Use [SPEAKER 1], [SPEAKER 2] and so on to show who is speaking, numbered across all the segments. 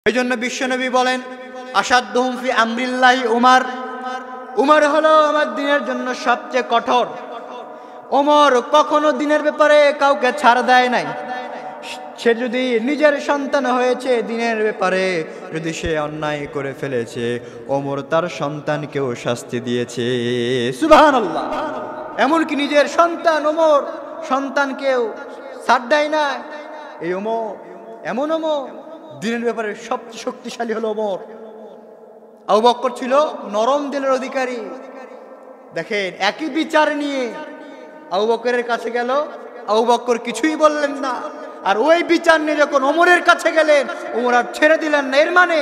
[SPEAKER 1] এই জন্য বিশ্বনবী বলেন, আসাদ্দুহুম ফি আমরিল্লাহি উমর, উমর হলো আমার দিনের জন্য সবচেয়ে কঠোর। ওমর কখনো দিনের ব্যাপারে কাউকে ছাড় দেয় নাই। সে যদি নিজের সন্তান হয়েছে, দিনের ব্যাপারে যদি সে অন্যায় করে ফেলেছে, ওমর তার সন্তানকেও শাস্তি দিয়েছে। সুবহানাল্লাহ। এমনকি নিজের সন্তান ওমর সন্তানকেও ছাড় দেয় না। এই ওমর এমন ওমর, দিনের ব্যাপারে সবচেয়ে শক্তিশালী হলো ওমর। আবু বকর ছিল নরম দিলের অধিকারী। দেখেন, একই বিচার নিয়ে আবু বকরের কাছে গেল, আবু বকর কিছুই বললেন না। আর ওই বিচার নিয়ে যখন ওমরের কাছে গেলেন, ওমর আর ছেড়ে দিলেন না। এর মানে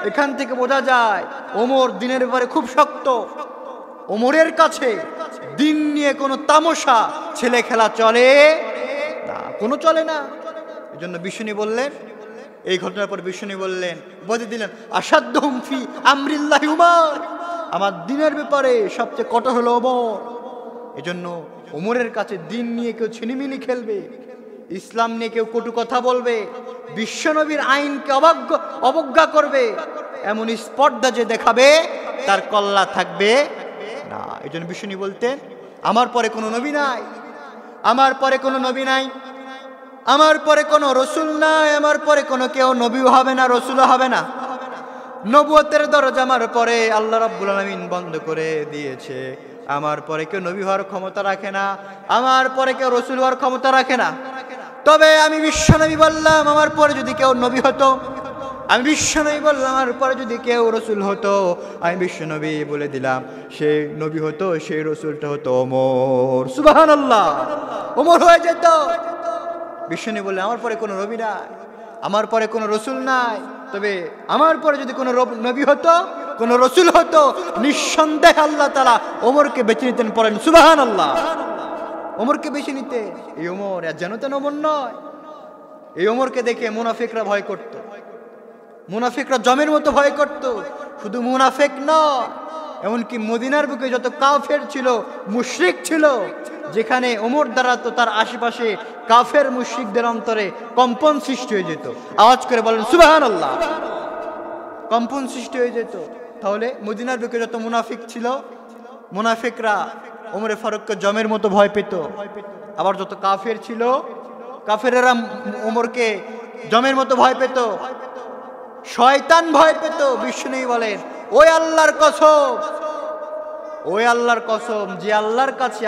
[SPEAKER 1] এখান থেকে বোঝা যায় ওমর দিনের ব্যাপারে খুব শক্ত। ওমরের কাছে দিন নিয়ে কোনো তামাশা ছেলে খেলা চলে না, কোনো চলে না। এই জন্য বিষ্ণু বললেন, এই ঘটনার পর বিষ্ণু বললেন, বলে দিলেন, আসাদ্দুহুম ফি আমরিল্লাহি উমর, আমার দিনের ব্যাপারে সবচেয়ে কঠোর হলো ওমর। এজন্য ওমরের কাছে দিন নিয়ে কেউ ছিনিমিনি খেলবে, ইসলাম নিয়ে কেউ কটু কথা বলবে, বিশ্বনবীর আইনকে অবজ্ঞা করবে, এমন স্পর্ধা যে দেখাবে, তার কল্লা থাকবে না। এই জন্য বিষ্ণু বলতেন, আমার পরে কোনো নবী নাই, আমার পরে কোনো নবী নাই, আমার পরে কোনো রসুল নাই, আমার পরে কোনো কেউ নবীও হবে না, রসুলও হবে না। নবুয়তের দরজা আমার পরে আল্লাহ রাব্বুল আলামিন বন্ধ করে দিয়েছে। আমার পরে কেউ নবী হওয়ার ক্ষমতা রাখে না, আমার পরে কেউ রসুল হওয়ার ক্ষমতা রাখে না। তবে আমি বিশ্বনবী বললাম, আমার পরে যদি কেউ নবী হতো, আমি বিশ্বনবী বললাম, আমার পরে যদি কেউ রসুল হতো, আমি বিশ্বনবী বলে দিলাম, সেই নবী হতো, সেই রসুলটা হতো ওমর। সুবহানাল্লাহ। ওমর হয়ে যেত। বিশ্বনবী বললেন, আমার পরে কোনো নবী নাই, আমার পরে কোনো রসুল নাই, তবে আমার পরে যদি কোনো নবী হতো, কোনো রসুল হতো, নিঃসন্দেহে আল্লাহ তাআলা ওমরকে বেছে নিতেন। পড়েন সুবহানাল্লাহ। ওমরকে বেছে নিতে। এই ওমর যেন তেন ওমর নয়। এই ওমরকে দেখে মুনাফিকরা ভয় করত, মুনাফিকরা জমের মতো ভয় করত। শুধু মুনাফিক নয়, এমনকি মদিনার বুকে যত কাফের ছিল, মুশরিক ছিল, যেখানে ওমর দাঁড়াতো তার আশেপাশে কাফের মুশরিকদের অন্তরে কম্পন সৃষ্টি হয়ে যেত। আওয়াজ করে বলেন সুবহানাল্লাহ। কম্পন সৃষ্টি হয়ে যেত। তাহলে মদিনার বুকে যত মুনাফিক ছিল, মুনাফিকরা ওমরে ফারুককে জমের মতো ভয় পেত। আবার যত কাফের ছিল, কাফেরেরা ওমরকে জমের মতো ভয় পেত, শয়তান ভয় পেত। বিষ্ণু বলেন, ওই আল্লাহর কসম, ওই আল্লাহর কসম, যে আল্লাহর কাছে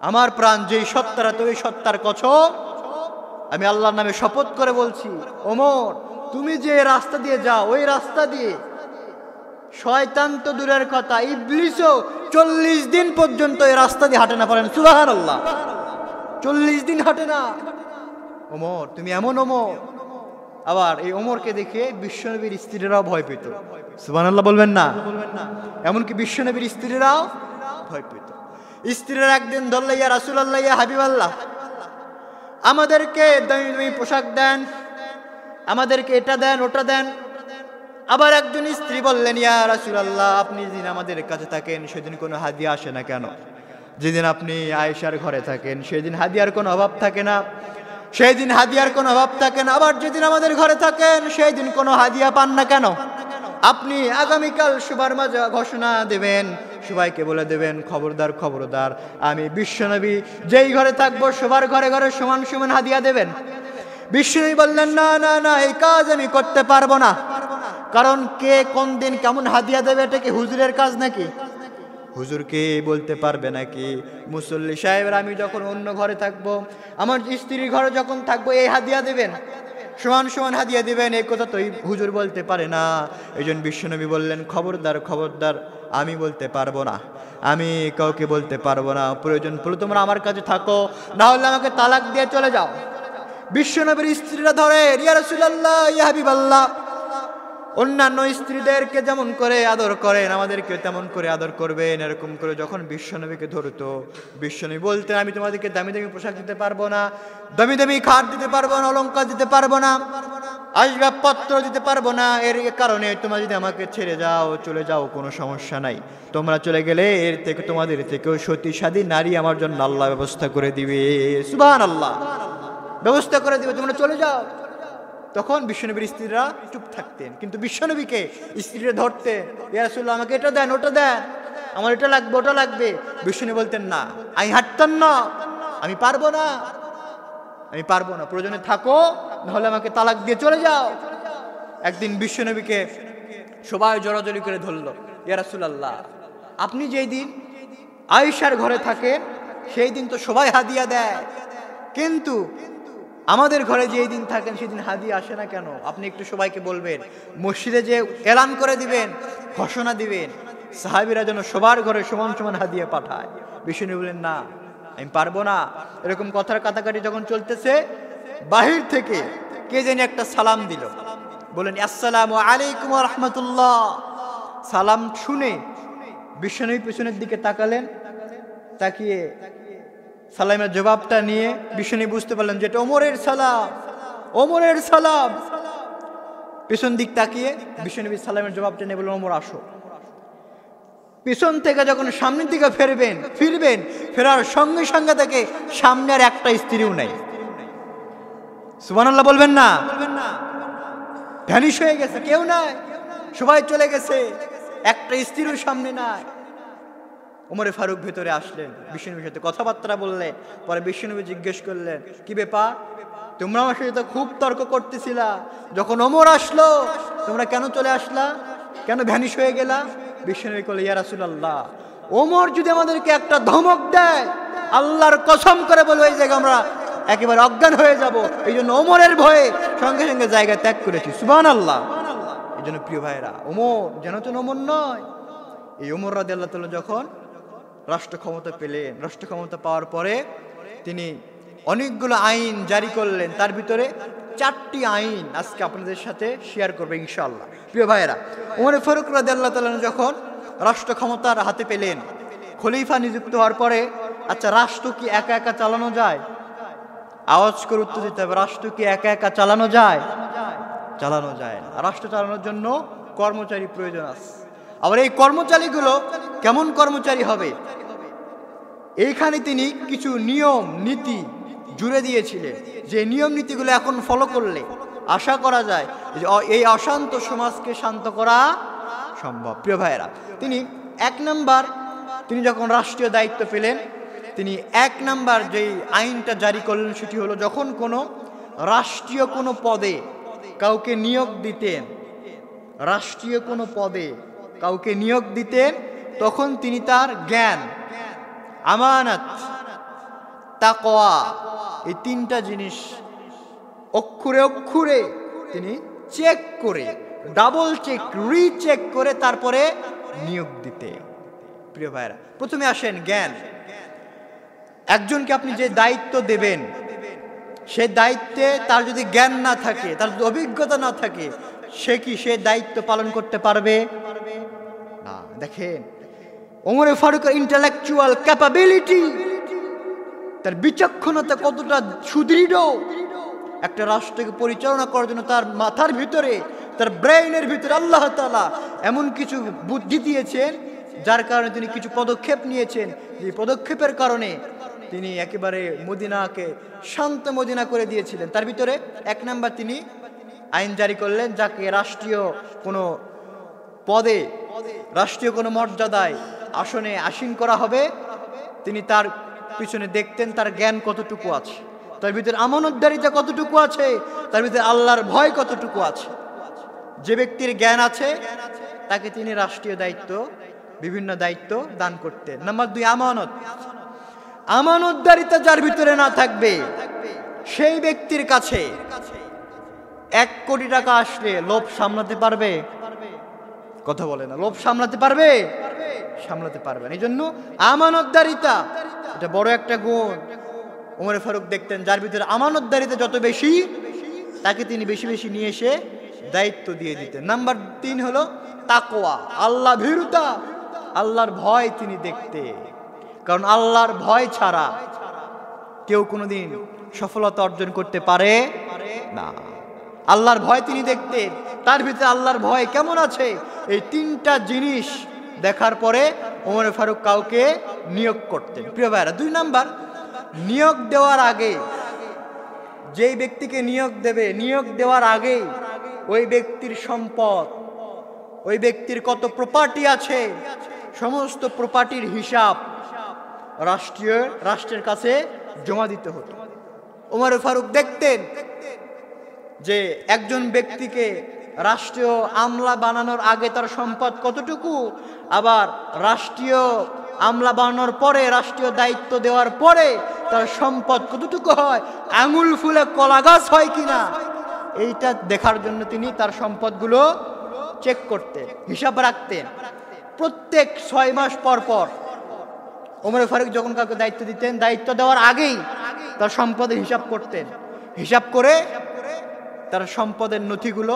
[SPEAKER 1] আমার প্রাণ যেই সত্তার, তো ওই সত্তার কসম, আমি আল্লাহর নামে শপথ করে বলছি, ওমর তুমি যে রাস্তা দিয়ে যাও, ওই রাস্তা দিয়ে শয়তান তো দূরের কথা, ইবলিসও 40 দিন পর্যন্ত এই রাস্তা দিয়ে হাঁটে না। পারেন সুবহানাল্লাহ। 40 দিন হাঁটে না। ওমর তুমি এমন ওমর। আবার এই ওমরকে দেখে বিশ্বনবীর স্ত্রীরাও ভয় পেত। সুবহানাল্লাহ বলবেন না? এমনকি বিশ্বনবীর স্ত্রীরাও ভয় পেত। স্ত্রীরা একদিন ধরলে, ইয়া রাসূলুল্লাহ, ইয়া হাবিবাল্লাহ, আমাদেরকে দামি পোশাক দেন, আমাদেরকে এটা দেন, ওটা দেন। আবার একজন স্ত্রী বললেন, ইয়া রাসূলুল্লাহ, আপনি যেদিন আমাদের কাছে থাকেন সেদিন কোনো হাদিয়া আসে না কেন? যেদিন আপনি আয়েশার ঘরে থাকেন সেদিন হাদিয়ার কোনো অভাব থাকে না, সেই দিন হাদিয়ার কোনো অভাব থাকে না। আবার যেদিন আমাদের ঘরে থাকেন সেই দিন কোনো হাদিয়া পান না কেন? আপনি আগামীকাল সবার মাঝে ঘোষণা দেবেন, সবাইকে বলে দেবেন, খবরদার খবরদার, আমি বিশ্বনবী যেই ঘরে থাকবো সবার ঘরে ঘরে সমান সমান হাদিয়া দেবেন। বিশ্বনবী বললেন, না না না, এই কাজ আমি করতে পারবো না। কারণ কে কোন দিন কেমন হাদিয়া দেবে, এটা কি হুজুরের কাজ নাকি? হুজুরকে বলতে পারবে নাকি? মুসল্লি সাহেবরা, আমি যখন অন্য ঘরে থাকবো, আমার স্ত্রীর ঘরে যখন থাকবো, এই হাদিয়া দেবেন, সমান সমান হাদিয়া দিবেন, এই কথা তো হুজুর বলতে পারে না। এই জন্য বিশ্বনবী বললেন, খবরদার খবরদার, আমি বলতে পারবো না, আমি কাউকে বলতে পারবো না। প্রয়োজন পড়লে তোমরা আমার কাছে থাকো, না হলে আমাকে তালাক দিয়ে চলে যাও। বিশ্বনবীর স্ত্রীরা ধরে, ইয়া রাসূলুল্লাহ, ইয়া হাবিবাল্লাহ, অন্যান্য স্ত্রীদেরকে যেমন করে আদর করেন আমাদেরকে তেমন করে আদর করবেন। এরকম করে যখন বিশ্বনবীকে ধরতো, বিশ্বনবী বলতেন, আমি তোমাদেরকে দামি দামি পোশাক দিতে পারবো না, দামি দামি খাট দিতে পারবো না, অলংকার দিতে পারবো না, আসবাবপত্র দিতে পারবো না। এর কারণে তোমরা যদি আমাকে ছেড়ে যাও, চলে যাও, কোনো সমস্যা নাই। তোমরা চলে গেলে এর থেকে তোমাদের থেকেও সতীসাধী নারী আমার জন্য আল্লাহ ব্যবস্থা করে দিবে। সুবহানাল্লাহ। ব্যবস্থা করে দিবে, তোমরা চলে যাও। তখন বিশ্বনবীর স্ত্রীরা চুপ থাকতেন, কিন্তু বিশ্বনবীকে স্ত্রীরা ধরতেন, ইয়া রাসূলুল্লাহ আমাকে এটা দেন, ওটা দেন, আমার এটা লাগবে, ওটা লাগবে। বিশ্বনবী বলতেন না, আমি হাঁটতাম না, আমি পারবো না, আমি পারবো না, প্রয়োজনে থাকো, নাহলে আমাকে তালাক দিয়ে চলে যাও। একদিন বিশ্বনবীকে সবাই জড়াজড়ি করে ধরল, ইয়া রাসূলুল্লাহ আপনি যেই দিন আয়েশার ঘরে থাকেন সেই দিন তো সবাই হাদিয়া দেয়, কিন্তু আমাদের ঘরে যেই দিন থাকেন সেদিন হাদিয়া আসে না কেন? আপনি একটু সবাইকে বলবেন, মসজিদে যে এলান করে দিবেন, ঘোষণা দিবেন, সাহাবীরা যেন সবার ঘরে সমান সমান হাদিয়া পাঠায়। বিষ্ণু বললেন না, আমি পারবো না। এরকম কথার কাটাকাটি যখন চলতেছে, বাহির থেকে কে জানি একটা সালাম দিল, বলেন আসসালামু আলাইকুম ওয়া রাহমাতুল্লাহ। সালাম শুনে বিশ্বনবী পেছনের দিকে তাকালেন, তাকিয়ে সালামের জবাবটা নিয়ে বিশ্বনবী বুঝতে পারলেন যে এটা ওমরের সালাম, ওমরের সালাম। পেছন দিক তাকিয়ে বিশ্বনবী সালামের জবাবটা নিয়ে বললেন, ওমর আসো। পেছন থেকে যখন সামনের দিকে ফিরবেন, ফেরার সঙ্গে সঙ্গে থেকে সামনে আর একটা স্ত্রীও নাই। সুবহানাল্লাহ বলবেন না? ভ্যানিশ হয়ে গেছে, কেউ নাই, সবাই চলে গেছে, একটা স্ত্রীও সামনে নাই। ওমরে ফারুক ভেতরে আসলেন, বিশ্বনবীর সাথে কথাবার্তা বললেন। পরে বিশ্বনবী জিজ্ঞেস করলেন, কি ব্যাপার, তোমরা আমার সাথে তো খুব তর্ক করতেছিলা, যখন ওমর আসলো তোমরা কেন চলে আসলা, কেন ভ্যানিশ হয়ে গেলা? বিশ্বনবী বলল, ইয়া রাসূলুল্লাহ ওমর যদি আমাদেরকে একটা ধমক দেয়, আল্লাহর কসম করে বলবো এই জায়গায় আমরা একেবারে অজ্ঞান হয়ে যাব, এই জন্য ওমরের ভয়ে সঙ্গে সঙ্গে জায়গা ত্যাগ করেছি। সুবহানাল্লাহ। এই জন্য প্রিয় ভাইরা, ওমর যেন তো ওমর নয়। এই ওমর রাদিয়াল্লাহু তাআলা যখন রাষ্ট্র ক্ষমতা পেলেন, রাষ্ট্র ক্ষমতা পাওয়ার পরে তিনি অনেকগুলো আইন জারি করলেন, তার ভিতরে 4টি আইন আজকে আপনাদের সাথে শেয়ার করবো ইনশাআল্লাহ। প্রিয় ভাইয়েরা, ওমর ফারুক রাদিয়াল্লাহু তাআলা যখন রাষ্ট্র ক্ষমতার হাতে পেলেন, খলিফা নিযুক্ত হওয়ার পরে, আচ্ছা রাষ্ট্র কি একা একা চালানো যায়? আওয়াজ করে উত্তর দিতে হবে, রাষ্ট্র কি একা একা চালানো যায়? চালানো যায় না। রাষ্ট্র চালানোর জন্য কর্মচারী প্রয়োজন আছে। আবার এই কর্মচারীগুলো কেমন কর্মচারী হবে, এইখানে তিনি কিছু নিয়ম নীতি জুড়ে দিয়েছিলেন, যে নিয়ম নীতিগুলো এখন ফলো করলে আশা করা যায় যে এই অশান্ত সমাজকে শান্ত করা সম্ভব। প্রিয় ভাইয়েরা, তিনি 1 নাম্বার, তিনি যখন রাষ্ট্রীয় দায়িত্ব পেলেন, তিনি 1 নাম্বার যেই আইনটা জারি করলেন সেটি হলো, যখন কোনো রাষ্ট্রীয় কোনো পদে কাউকে নিয়োগ দিতেন, রাষ্ট্রীয় কোনো পদে কাউকে নিয়োগ দিতেন, তখন তিনি তার জ্ঞান, আমানত, তাকওয়া, এই 3টা জিনিস অক্ষরে অক্ষরে তিনি চেক করে, ডাবল চেক, রিচেক করে তারপরে নিয়োগ দিতে। প্রিয় ভাইরা, প্রথমে আসেন জ্ঞান। একজনকে আপনি যে দায়িত্ব দেবেন, সে দায়িত্বে তার যদি জ্ঞান না থাকে, তার যদি অভিজ্ঞতা না থাকে, সে কি সে দায়িত্ব পালন করতে পারবে না? দেখেন ওমর ফারুকের ইন্টেলেকচুয়াল ক্যাপাবিলিটি, তার বিচক্ষণতা কতটা সুদৃঢ়। একটা রাষ্ট্রকে পরিচালনা করার জন্য তার মাথার ভিতরে, তার ব্রেইনের ভিতরে আল্লাহ তাআলা এমন কিছু বুদ্ধি দিয়েছেন, যার কারণে তিনি কিছু পদক্ষেপ নিয়েছেন, যে পদক্ষেপের কারণে তিনি একেবারে মদিনাকে শান্ত মদিনা করে দিয়েছিলেন। তার ভিতরে 1 নাম্বার তিনি আইন জারি করলেন, যাকে রাষ্ট্রীয় কোনো পদে, রাষ্ট্রীয় কোনো মর্যাদায় আসনে আসীন করা হবে, তিনি তার পিছনে দেখতেন তার জ্ঞান কতটুকু আছে, তার ভিতরে আমানতদারিতা কতটুকু আছে, তার ভিতরে আল্লাহর ভয় কতটুকু আছে। যে ব্যক্তির জ্ঞান আছে তাকে তিনি রাষ্ট্রীয় দায়িত্ব, বিভিন্ন দায়িত্ব দান করতেন। নাম্বার 2, আমানত। আমানতদারিতা যার ভিতরে না থাকবে, সেই ব্যক্তির কাছে 1 কোটি টাকা আসলে লোভ সামলাতে পারবে? কথা বলে না, লোভ সামলাতে পারবে? সামলাতে পারবে না। এই জন্য আমানতদারিতা এটা বড় একটা গুণ। ওমর ফারুক দেখতেন যার ভিতরে আমানতদারিতা যত বেশি, তাকে তিনি বেশি বেশি নিয়ে এসে দায়িত্ব দিয়ে দিতেন। নাম্বার 3 হলো তাকওয়া, আল্লাহ ভীরুতা, আল্লাহর ভয় তিনি দেখতেন। কারণ আল্লাহর ভয় ছাড়া কেউ কোনোদিন সফলতা অর্জন করতে পারে না। আল্লাহর ভয় তিনি দেখতেন, তার ভিতরে আল্লাহর ভয় কেমন আছে, এই 3টা জিনিস দেখার পরে ওমর ফারুক কাউকে নিয়োগ করতেন। প্রিয় ভাইরা, 2 নাম্বার, নিয়োগ দেওয়ার আগে যেই ব্যক্তিকে নিয়োগ দেবে, নিয়োগ দেওয়ার আগেই ওই ব্যক্তির সম্পদ, ওই ব্যক্তির কত প্রপার্টি আছে, সমস্ত প্রপার্টির হিসাব রাষ্ট্রের কাছে জমা দিতে হতো। ওমর ফারুক দেখতেন যে একজন ব্যক্তিকে রাষ্ট্রীয় আমলা বানানোর আগে তার সম্পদ কতটুকু, আবার রাষ্ট্রীয় আমলা বানানোর পরে, রাষ্ট্রীয় দায়িত্ব দেওয়ার পরে তার সম্পদ কতটুকু হয়, আঙুল ফুলে কলা গাছ হয় কিনা, এইটা দেখার জন্য তিনি তার সম্পদগুলো চেক করতেন, হিসাব রাখতেন। প্রত্যেক 6 মাস পর পর ওমর ফারুক যখন কাউকে দায়িত্ব দিতেন, দায়িত্ব দেওয়ার আগেই তার সম্পদের হিসাব করতেন। হিসাব করে তার সম্পদের নথিগুলো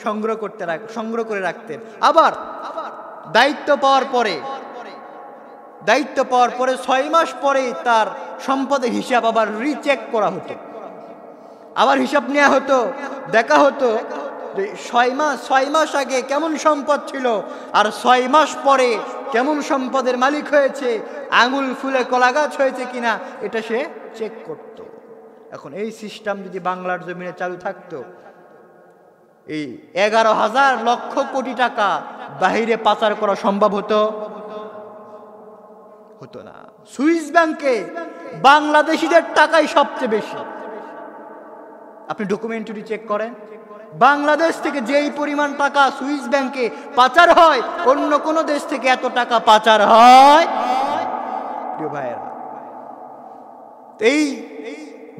[SPEAKER 1] সংগ্রহ করে রাখতেন। আবার দায়িত্ব পাওয়ার পরে 6 মাস পরে তার সম্পদের হিসাব আবার রিচেক করা হতো, আবার হিসাব নেওয়া হতো, দেখা হতো যে 6 মাস আগে কেমন সম্পদ ছিল আর 6 মাস পরে কেমন সম্পদের মালিক হয়েছে, আঙুল ফুলে কলা গাছ হয়েছে কিনা, এটা সে চেক করত। এখন এই সিস্টেম যদি বাংলার জমিনে চালু থাকতো, এই 11,000 লক্ষ কোটি টাকা বাহিরে পাচার করা সম্ভব হতো না। সুইস ব্যাংকে বাংলাদেশিদের টাকাই সবচেয়ে বেশি। আপনি ডকুমেন্টারি চেক করেন, বাংলাদেশ থেকে যেই পরিমাণ টাকা সুইস ব্যাংকে পাচার হয়, অন্য কোন দেশ থেকে এত টাকা পাচার হয়। প্রিয় ভাইয়েরা, এই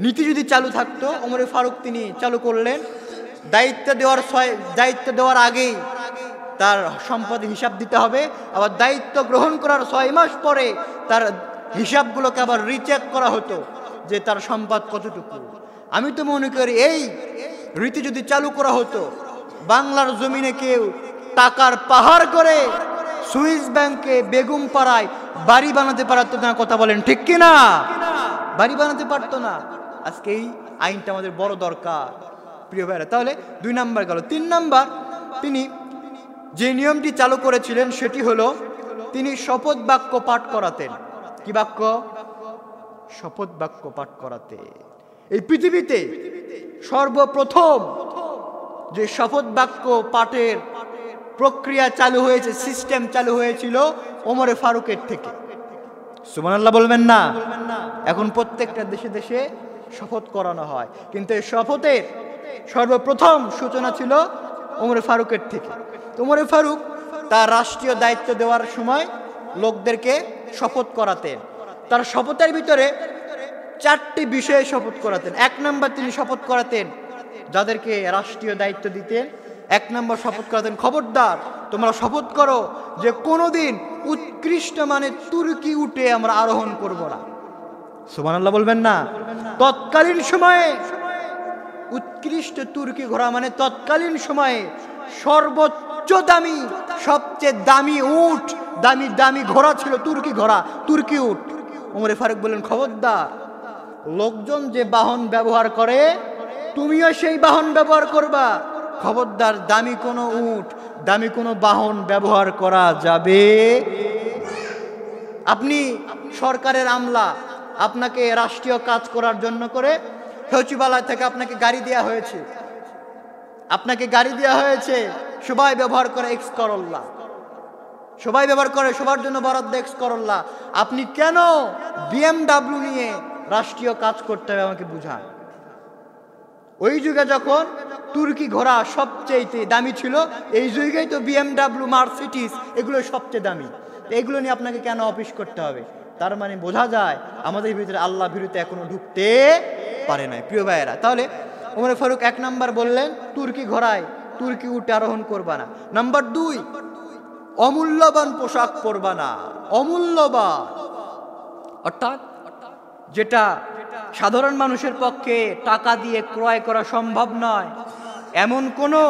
[SPEAKER 1] নীতি যদি চালু থাকতো, ওমর ফারুক তিনি চালু করলেন। দায়িত্ব দেওয়ার আগেই তার সম্পদের হিসাব দিতে হবে, আবার দায়িত্ব গ্রহণ করার 6 মাস পরে তার হিসাবগুলোকে আবার রিচেক করা হতো যে তার সম্পদ কতটুকু। আমি তো মনে করি এই রীতি যদি চালু করা হতো, বাংলার জমিনে কেউ টাকার পাহাড় করে সুইস ব্যাংকে বেগম পাড়ায় বাড়ি বানাতে পারতো না। কথা বলেন ঠিক কিনা? বাড়ি বানাতে পারতো না। আজকে এই আইনটা আমাদের বড় দরকার প্রিয় ভাইরা। তাহলে 2 নাম্বার গেল। 3 নাম্বার, তিনি যে নিয়মটি চালু করেছিলেন সেটি হলো তিনি শপথ বাক্য পাঠ করাতেন। কি বাক্য? শপথ বাক্য পাঠ করাতে। এই পৃথিবীতে সর্বপ্রথম যে শপথ বাক্য পাঠের প্রক্রিয়া চালু হয়েছে, সিস্টেম চালু হয়েছিল ওমরে ফারুকের থেকে। সুবহানাল্লাহ বলবেন না? এখন প্রত্যেকটা দেশে দেশে শপথ করানো হয়, কিন্তু এই শপথের সর্বপ্রথম সূচনা ছিল ওমরে ফারুকের থেকে। ওমরে ফারুক তার রাষ্ট্রীয় দায়িত্ব দেওয়ার সময় লোকদেরকে শপথ করাতেন। তার শপথের ভিতরে 4টি বিষয়ে শপথ করাতেন। 1 নাম্বার, তিনি শপথ করাতেন যাদেরকে রাষ্ট্রীয় দায়িত্ব দিতেন, 1 নাম্বার শপথ করাতেন, খবরদার তোমরা শপথ করো যে কোনোদিন উৎকৃষ্ট মানের তুর্কি উটে আমরা আরোহণ করব না। সুবহানাল্লাহ বলবেন না? তৎকালীন সময়ে উৎকৃষ্ট তুর্কি ঘোড়া মানে তৎকালীন সময়ে সর্বোচ্চ দামি, সবচেয়ে দামি উট, দামি ঘোড়া ছিল তুর্কি ঘোড়া, তুর্কি উট। ওমরে ফারুক বললেন, খবরদার, লোকজন যে বাহন ব্যবহার করে তুমিও সেই বাহন ব্যবহার করবা। খবরদার, দামি কোনো উট, দামি কোনো বাহন ব্যবহার করা যাবে। আপনি সরকারের আমলা, আপনাকে রাষ্ট্রীয় কাজ করার জন্য করে সচিবালয় থেকে আপনাকে গাড়ি দেওয়া হয়েছে, সবাই ব্যবহার করে এক্স করল্লা, সবাই ব্যবহার করে, সবার জন্য বরাদ্দ এক্স করল্লা। আপনি কেন BMW নিয়ে রাষ্ট্রীয় কাজ করতে হবে আমাকে বুঝান। ওই যুগে যখন তুর্কি ঘোড়া সবচেয়ে দামি ছিল, এই যুগেই তো BMW, মার্সিডিজ এগুলো সবচেয়ে দামি। এগুলো নিয়ে আপনাকে কেন অফিস করতে হবে? তার মানে বোঝা যায় আমাদের ভিতরে আল্লাহ ভীরুতা এখনো ঢুকতে পারে নাই প্রিয় ভাইয়েরা। তাহলে ওমর ফারুক 1 নাম্বার বললেন তুর্কি ঘোড়ায়, তুর্কি উটে আরোহণ করবা না। নাম্বার 2, অমূল্যবান পোশাক পরবা না। অমূল্যবান অর্থাৎ যেটা সাধারণ মানুষের পক্ষে টাকা দিয়ে ক্রয় করা সম্ভব নয়, এমন কোনো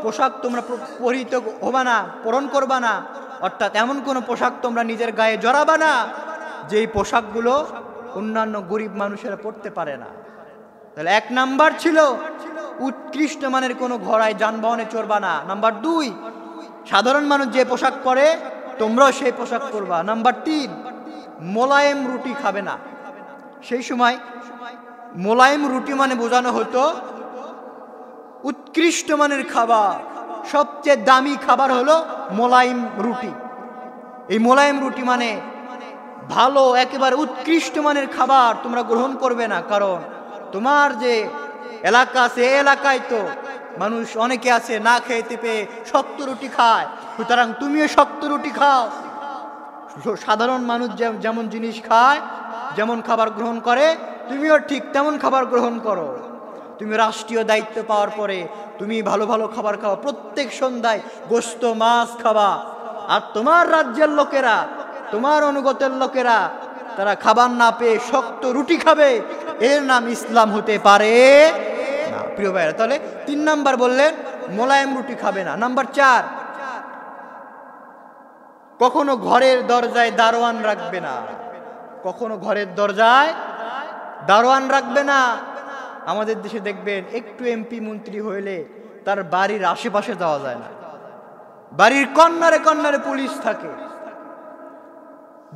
[SPEAKER 1] পোশাক তোমরা পরিহিত হবা না, পরণ করবা না। অর্থাৎ এমন কোনো পোশাক তোমরা নিজের গায়ে জড়াবা না যেই পোশাকগুলো অন্যান্য গরিব মানুষেরা পরতে পারে না। তাহলে 1 নাম্বার ছিল উৎকৃষ্ট মানের কোনো ঘোড়ায় যানবাহনে চড়বা না। নাম্বার 2, সাধারণ মানুষ যে পোশাক পরে তোমরাও সেই পোশাক পরবা। নাম্বার 3, মোলায়েম রুটি খাবে না। সেই সময় মোলায়েম রুটি মানে বোঝানো হতো উৎকৃষ্ট মানের খাবার, সবচেয়ে দামি খাবার হলো মোলায়েম রুটি। এই মোলায়েম রুটি মানে ভালো, একেবারে উৎকৃষ্ট মানের খাবার তোমরা গ্রহণ করবে না, কারণ তোমার যে এলাকা আছে এই এলাকায় তো মানুষ অনেকে আছে না খেতে পেয়ে শক্ত রুটি খায়, সুতরাং তুমিও শক্ত রুটি খাও। সাধারণ মানুষ যেমন জিনিস খায়, যেমন খাবার গ্রহণ করে, তুমিও ঠিক তেমন খাবার গ্রহণ করো। তুমি রাষ্ট্রীয় দায়িত্ব পাওয়ার পরে তুমি ভালো ভালো খাবার খাওয়া, প্রত্যেক সন্ধ্যায় গোশত মাছ খাওয়া। আর তোমার রাজ্যের লোকেরা, তোমার অনুগতের লোকেরা তারা খাবার না পেয়ে শক্ত রুটি খাবে, এর নাম ইসলাম হতে পারে না। প্রিয় ভাইরা, তাহলে 3 নাম্বার বললেন মোলায়েম রুটি খাবে না। নাম্বার 4, কখনো ঘরের দরজায় দারোয়ান রাখবে না। কখনো ঘরের দরজায় দারোয়ান রাখবে না। আমাদের দেশে দেখবেন একটু এমপি মন্ত্রী হইলে তার বাড়ির আশেপাশে যাওয়া যায় না, বাড়ির কর্নারে কর্নারে পুলিশ থাকে,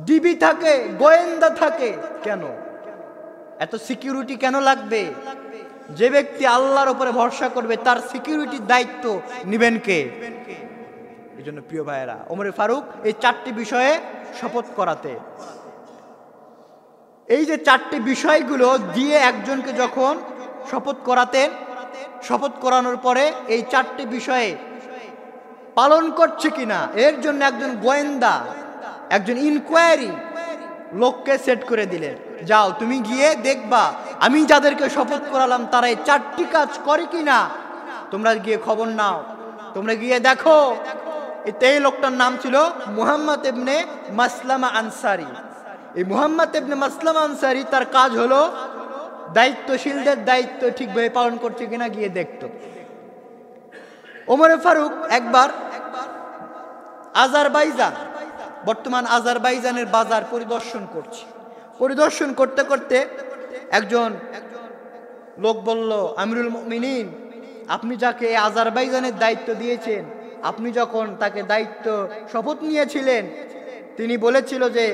[SPEAKER 1] ডিবি থাকে, গোয়েন্দা থাকে। কেন এত সিকিউরিটি কেন লাগবে? যে ব্যক্তি আল্লাহর উপরে ভরসা করবে তার সিকিউরিটির দায়িত্ব নিবেন কে? এই জন্য প্রিয় ভাইয়েরা, ওমর ফারুক এই 4টি বিষয়ে শপথ করাতে, এই যে 4টি বিষয়গুলো দিয়ে একজনকে যখন শপথ করাতেন, শপথ করানোর পরে এই 4টি বিষয়ে পালন করছে কিনা এর জন্য একজন গোয়েন্দা, একজন ইনকোয়ারি লোককে সেট করে দিলেন। যাও তুমি গিয়ে দেখবা আমি যাদেরকে শপথ করালাম তারা এই 4টি কাজ করে কিনা, তোমরা গিয়ে খবর নাও, তোমরা গিয়ে দেখো। এই লোকটার নাম ছিল মুহাম্মদ ইবনে মাসলামা আনসারী। এই মুহাম্মদ ইবনে মাসলামা আনসারী, তার কাজ হলো দায়িত্বশীলদের দায়িত্ব ঠিকভাবে পালন করছে কিনা গিয়ে দেখতো। ওমর ফারুক একবার আজারবাইজান, বর্তমান আজারবাইজানের বাজার পরিদর্শন করছে। পরিদর্শন করতে করতে একজন লোক বলল, আমিরুল মুমিনিন, আপনি যাকে আজারবাইজানের দায়িত্ব দিয়েছেন, আপনি যখন তাকে দায়িত্ব শপথ নিয়েছিলেন তিনি বলেছিল যে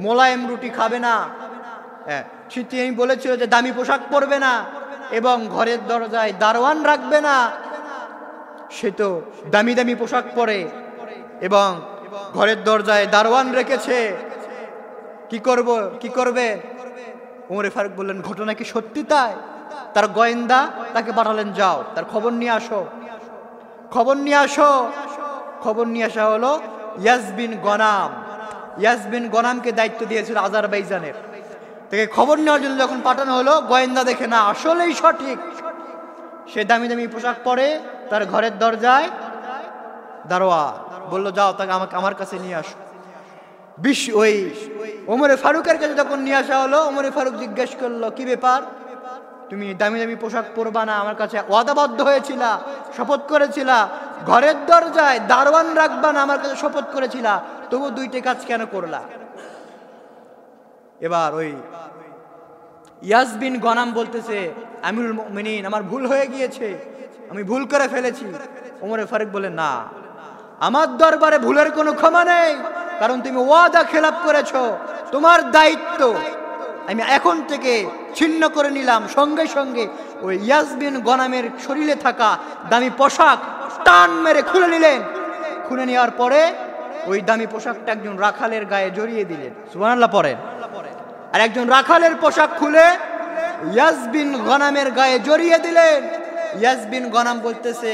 [SPEAKER 1] মোলায়েম রুটি খাবে না, তিনি বলেছিল যে দামি পোশাক পরবে না এবং ঘরের দরজায় দারোয়ান রাখবে না। সে তো দামি দামি পোশাক পরে এবং ঘরের দরজায় দারোয়ান রেখেছে, কি করবে? ওমর ফারুক বললেন, ঘটনা কি সত্যি তাই? তার গোয়েন্দা তাকে পাঠালেন, যাও তার খবর নিয়ে আসো। খবর নিয়ে আসা হলো ইয়াজবিন গনাম। ইয়াজবিন গনামকে দায়িত্ব দিয়েছিল আজারবাইজানের। তাকে খবর নেওয়ার জন্য যখন পাঠানো হলো, গোয়েন্দা দেখে না আসলেই সঠিক, সে দামি দামি পোশাক পরে, তার ঘরের দরজায় দারোয়ান। বললো, যাও তাকে আমার কাছে নিয়ে আসো। ওই ওমর ফারুকের কাছে যখন নিয়ে আসা হলো, ওমর ফারুক জিজ্ঞেস করলো, কি ব্যাপার, তুমি দামি দামি পোশাক পরবা না, আমার কাছে ওয়াদাবদ্ধ হয়েছিলা, শপথ করেছিলা, ঘরের দরজায় দারোয়ান রাখবা না, আমার কাছে শপথ করেছিলা, তবু 2টি কাজ কেন করলা? এবার ওই ইয়াজবিন গনাম বলতেছে, আমিরুল মুমিনিন, আমার ভুল হয়ে গিয়েছে, আমি ভুল করে ফেলেছি। ওমর ফারুক বলে, না, আমার দরবারে ভুলের কোনো ক্ষমা নেই, কারণ তুমি ওয়াদা খেলাপ করেছো। তোমার দায়িত্ব আমি এখন থেকে ছিন্ন করে নিলাম। সঙ্গে সঙ্গে ওই ইয়াজবিন গনামের শরীরে থাকা দামি পোশাক টান মেরে খুলে নিলেন। খুলে নেওয়ার পরে ওই দামি পোশাকটা একজন রাখালের গায়ে জড়িয়ে দিলেন। সুবহানাল্লাহ পড়েন। আর একজন রাখালের পোশাক খুলে ইয়াজবিন গনামের গায়ে জড়িয়ে দিলেন। ইয়াজবিন গনাম বলতেছে,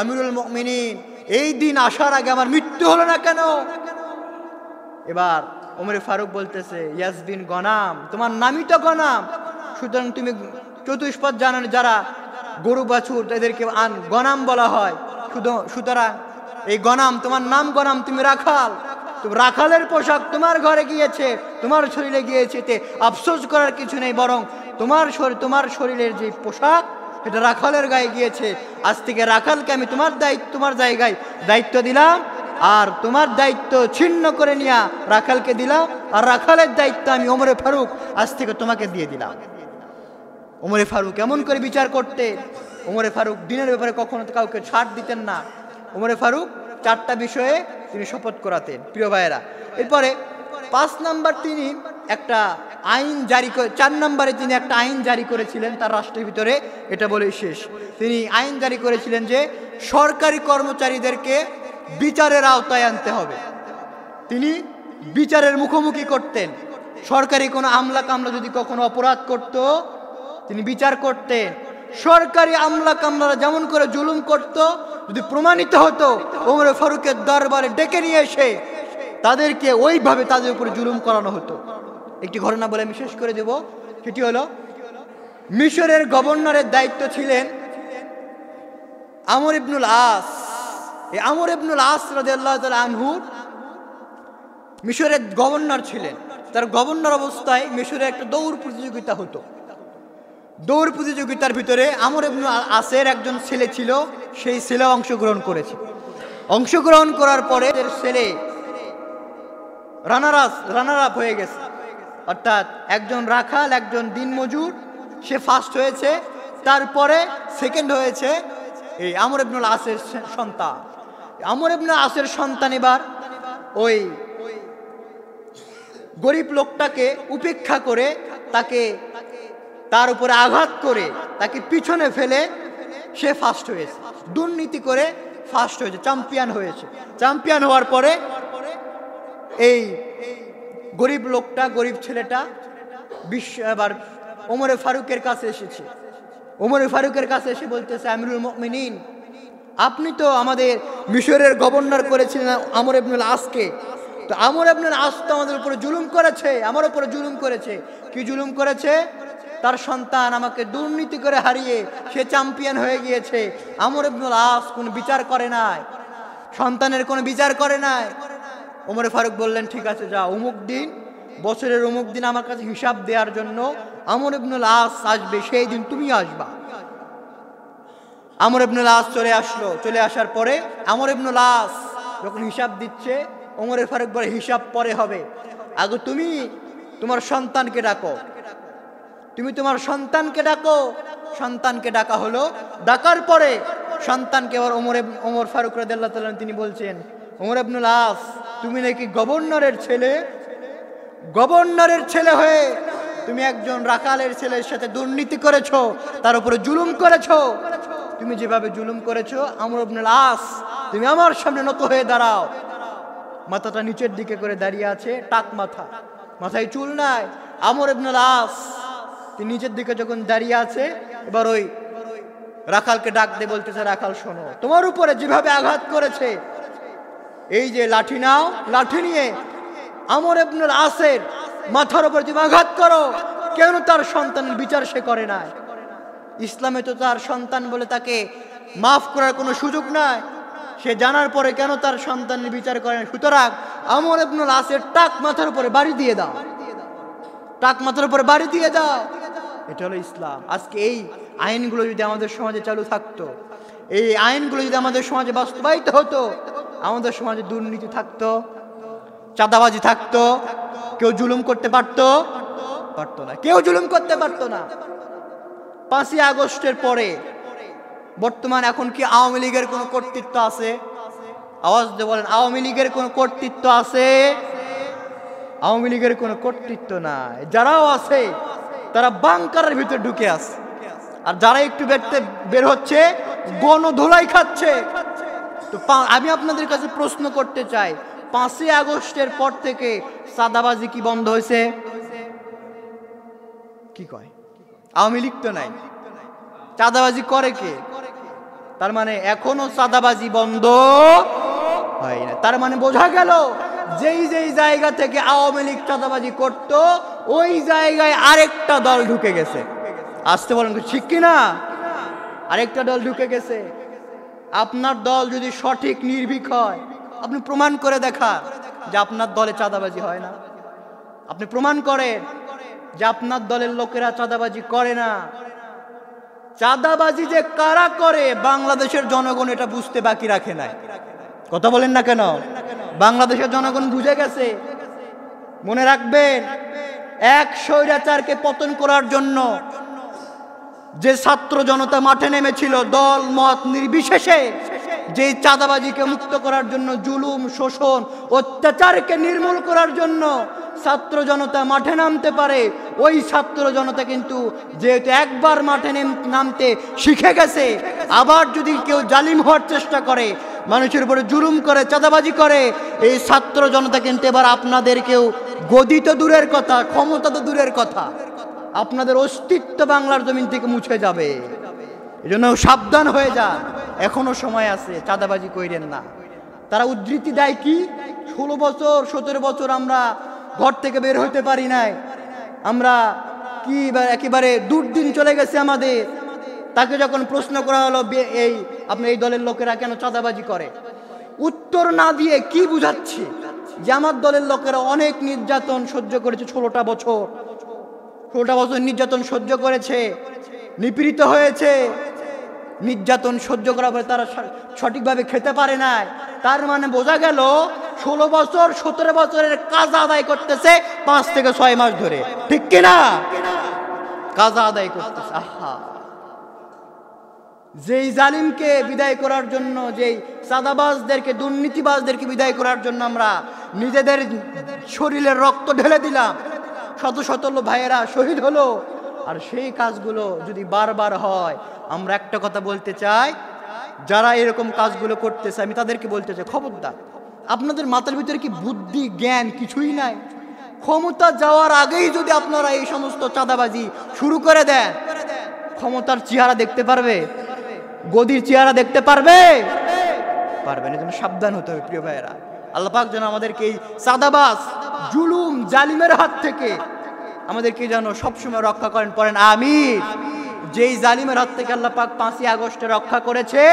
[SPEAKER 1] আমিরুল মুমিনিন, এই দিন আসার আগে আমার মৃত্যু হলো না কেন? এবার ওমর ফারুক বলতেছে, ইয়াজবিন গনাম, তোমার নামই তো গনাম, সুতরাং তুমি চতুষ্পদ জানেন, যারা গরু বাছুর তাদেরকে গনাম বলা হয়, সুতরাং এই গনাম, তোমার নাম গনাম, তুমি রাখাল, রাখালের পোশাক তোমার ঘরে গিয়েছে, তোমার শরীরে গিয়েছে, এতে আফসোস করার কিছু নেই, বরং তোমার শরীরের যে পোশাক এটা রাখালের গায়ে গিয়েছে। আজ থেকে রাখালকে আমি তোমার জায়গায় দায়িত্ব দিলাম, আর তোমার দায়িত্ব ছিন্ন করে নিয়ে রাখালকে দিলাম, আর রাখালের দায়িত্ব আমি ওমর ফারুক আজ থেকে তোমাকে দিয়ে দিলাম। ওমর ফারুক এমন করে বিচার করতে, ওমর ফারুক দিনের ব্যাপারে কখনো কাউকে ছাড় দিতেন না। ওমর ফারুক 4টা বিষয়ে তিনি শপথ করাতেন। প্রিয় ভাইয়েরা, এরপরে 5 নাম্বার তিনি একটা আইন জারি করে, 4 নম্বরে তিনি একটা আইন জারি করেছিলেন তার রাষ্ট্রের ভিতরে, এটা বলেই শেষ। তিনি আইন জারি করেছিলেন যে সরকারি কর্মচারীদেরকে বিচারের আওতায় আনতে হবে। তিনি বিচারের মুখোমুখি করতেন। সরকারি কোনো আমলা কামলা যদি কখনো অপরাধ করত, তিনি বিচার করতেন। সরকারি আমলা কামলারা যেমন করে জুলুম করত, যদি প্রমাণিত হতো, ওমর ফারুকের দরবারে ডেকে নিয়ে এসে তাদেরকে ওইভাবে তাদের উপরে জুলুম করানো হতো। একটি ঘটনা বলে আমি শেষ করে দেব। সেটি হলো, মিশরের গভর্নরের দায়িত্ব ছিলেন আমর ইবনুল আস। এই আমর ইবনুল আস রাদিয়াল্লাহু তাআলা আনহু মিশরের গভর্নর ছিলেন। তার গভর্নর অবস্থায় মিশরে একটা দৌড় প্রতিযোগিতা হতো। দৌড় প্রতিযোগিতার ভিতরে আমর ইবনুল আসের একজন ছেলে ছিল, সেই ছেলে অংশগ্রহণ করেছে। অংশগ্রহণ করার পরে ছেলে রানার আপ হয়ে গেছে, অর্থাৎ একজন রাখাল, একজন দিনমজুর, সে ফার্স্ট হয়েছে। তারপরে সেকেন্ড হয়েছে এই আমর ইবনুল আসের সন্তান। আমর ইবনুল আসের সন্তান এবার ওই গরিব লোকটাকে উপেক্ষা করে, তার উপরে আঘাত করে, তাকে পিছনে ফেলে সে ফার্স্ট হয়েছে। দুর্নীতি করে ফার্স্ট হয়েছে, চ্যাম্পিয়ন হয়েছে। চ্যাম্পিয়ন হওয়ার পরে এই গরিব লোকটা, গরিব ছেলেটা এবার ওমর ফারুকের কাছে এসেছে। ওমর ফারুকের কাছে এসে বলতেছে, আমিরুল মুমিনিন, আপনি তো আমাদের মিশরের গভর্নর করেছিলেন আমর ইবনুল আসকে, তো আমর ইবনুল আস তো আমাদের উপরে জুলুম করেছে, আমার উপরে জুলুম করেছে। কি জুলুম করেছে? তার সন্তান আমাকে দুর্নীতি করে হারিয়ে সে চ্যাম্পিয়ন হয়ে গিয়েছে। আমর ইবনুল আস কোনো বিচার করে নাই, সন্তানের কোনো বিচার করে নাই। ওমর ফারুক বললেন, ঠিক আছে, যা, অমুক দিন, বছরের অমুক দিন আমার কাছে হিসাব দেওয়ার জন্য আমর ইবনুল আস আসবে, সেই দিন তুমি আসবা। আমর ইবনুল আস চলে আসলো। চলে আসার পরে আমর ইবনুল আস যখন হিসাব দিচ্ছে, ওমর ফারুক বলে, হিসাব পরে হবে, আগে তুমি তোমার সন্তানকে ডাকো, তুমি তোমার সন্তানকে ডাকো। সন্তানকে ডাকা হলো। ডাকার পরে সন্তানকে আবার ওমর ফারুক রাদিয়াল্লাহু তাআলা তিনি বলছেন, ওমর ইবনুল আস, তুমি নাকি গভর্নরের ছেলে, গভর্নরের ছেলে হয়ে তুমি একজন রাখালের ছেলের সাথে দুর্নীতি করেছো, তার উপরে জুলুম করেছো। তুমি যেভাবে জুলুম করেছো, আমর ইবনুল আস, তুমি আমার সামনে নত হয়ে দাঁড়াও। মাথাটা নিচের দিকে করে দাঁড়িয়ে আছে, টাক মাথা, মাথায় চুল নাই। আমর ইবনুল আস তিনি নিচের দিকে যখন দাঁড়িয়ে আছে, এবার ওই রাখালকে ডাক দিয়ে বলতেছে, রাখাল শোনো, তোমার উপরে যেভাবে আঘাত করেছে, এই যে লাঠি নাও, লাঠি নিয়ে আমর ইবনুল আসের মাথার উপরে তুমি আঘাত করো। কেন তার সন্তানের বিচার সে করে নাই? ইসলামে তো তার সন্তান বলে তাকে মাফ করার কোনো সুযোগ নাই। সে জানার পরে কেন তার সন্তানের বিচার করে না? সুতরাং আমর ইবনুল আসের টাক মাথার উপরে বাড়ি দিয়ে দাও, টাক মাথার উপরে বাড়ি দিয়ে দাও। এটা হলো ইসলাম। আজকে এই আইনগুলো যদি আমাদের সমাজে চালু থাকতো, এই আইনগুলো যদি আমাদের সমাজে বাস্তবায়িত হতো, আমাদের সমাজে দুর্নীতি থাকতো, চাঁদাবাজি থাকতো, কেউ জুলুম করতে পারতো না, কেউ জুলুম করতে পারতো না। 5ই আগস্টের পরে বর্তমান এখন কি আওয়ামী লীগের কোনো কর্তৃত্ব আছে? আওয়াজ দিয়ে বলেন, আওয়ামী লীগের কোনো কর্তৃত্ব আছে? আওয়ামী লীগের কোনো কর্তৃত্ব নাই। যারাও আছে তারা বাংকারের ভিতরে ঢুকে আছে, আর যারা একটু বের হচ্ছে গণধোলাই খাচ্ছে। তো আমি আপনাদের কাছে প্রশ্ন করতে চাই, 5ই আগস্টের পর থেকে চাঁদাবাজি কি বন্ধ হয়েছে? কি কয়? আওয়ামী লীগ তো নাই, চাঁদাবাজি করে কে? তার মানে এখনো চাঁদাবাজি বন্ধ হয় না। তার মানে বোঝা গেল, যেই যেই জায়গা থেকে আওয়ামী লীগ চাঁদাবাজি করত, ওই জায়গায় আরেকটা দল ঢুকে গেছে। আসতে বলেন, ঠিক কিনা? আরেকটা দল ঢুকে গেছে। আপনার দল যদি সঠিক নির্ভীক হয়, আপনি প্রমাণ করে দেখান যে আপনার দলে চাঁদাবাজি হয় না। আপনি প্রমাণ করেন যে আপনার দলের লোকেরা চাঁদাবাজি করে না। চাঁদাবাজি যে কারা করে, বাংলাদেশের জনগণ এটা বুঝতে বাকি রাখে নাই। কথা বলেন না কেন? বাংলাদেশের জনগণ বুঝে গেছে। মনে রাখবেন, এক স্বৈরাচারকে পতন করার জন্য যে ছাত্র জনতা মাঠে নেমেছিল, দল মত নির্বিশেষে যে চাঁদাবাজিকে মুক্ত করার জন্য, জুলুম শোষণ অত্যাচারকে নির্মূল করার জন্য ছাত্র জনতা মাঠে নামতে পারে, ওই ছাত্র জনতা কিন্তু যেহেতু একবার মাঠে নামতে শিখে গেছে, আবার যদি কেউ জালিম হওয়ার চেষ্টা করে, মানুষের উপরে জুলুম করে, চাঁদাবাজি করে, এই ছাত্র জনতা কিন্তু এবার আপনাদেরকেও গদি তো দূরের কথা, ক্ষমতা তো দূরের কথা, আপনাদের অস্তিত্ব বাংলার জমিন থেকে মুছে যাবে। এজন্য সাবধান হয়ে যান, এখনো সময় আছে, চাঁদাবাজি কইরেন না। তারা উদ্ধৃতি দেয় কি, 16 বছর 17 বছর আমরা ঘর থেকে বের হতে পারি নাই, আমরা কি একেবারে দুর্দিন চলে গেছে আমাদের। তাকে যখন প্রশ্ন করা হলো এই আপনি এই দলের লোকেরা কেন চাঁদাবাজি করে, উত্তর না দিয়ে কি বুঝাচ্ছে যে আমার দলের লোকেরা অনেক নির্যাতন সহ্য করেছে, 16টা বছর নির্যাতন সহ্য করেছে, নিপীড়িত হয়েছে, নির্যাতন সহ্য করার পরে তারা সঠিকভাবে খেতে পারে নাই। তার মানে বোঝা গেল 16 বছর 17 বছরের কাজ আদায় করতেছে 5 থেকে 6 মাস ধরে, ঠিক কিনা? কাজ আদায় করতেছে। আহা, যেই জালিমকে বিদায় করার জন্য, যেই চাঁদাবাজদেরকে, দুর্নীতিবাজদেরকে বিদায় করার জন্য আমরা নিজেদের শরীরের রক্ত ঢেলে দিলাম, শত শত ভাইয়েরা শহীদ হলো, আর সেই কাজগুলো যদি বারবার হয়, আমরা একটা কথা বলতে চাই, যারা এরকম কাজগুলো করতেছে আমি তাদেরকে বলতে চাই, খবরদার, আপনাদের মাথার ভিতরে কি বুদ্ধি জ্ঞান কিছুই নাই? ক্ষমতা যাওয়ার আগেই যদি আপনারা এই সমস্ত চাঁদাবাজি শুরু করে দেন, ক্ষমতার চেহারা দেখতে পারবে? গদির চেহারা দেখতে পারবে? পারবে না। এজন্য সাবধান হতে হবে প্রিয় ভাইয়েরা। আল্লাহ পাক যেন আমাদেরকে এই চাঁদাবাজ, জুলুম, জালিমের হাত থেকে আমাদেরকে যেন সবসময় রক্ষা করেন, পড়েন আমিন। যেই জালিমের হাত থেকে আল্লাহ পাক 5ই আগস্টে রক্ষা করেছে,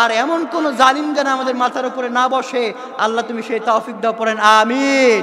[SPEAKER 1] আর এমন কোন জালিম যেন আমাদের মাথার উপরে না বসে, আল্লাহ তুমি সেই তৌফিক দাও, পড়েন আমিন।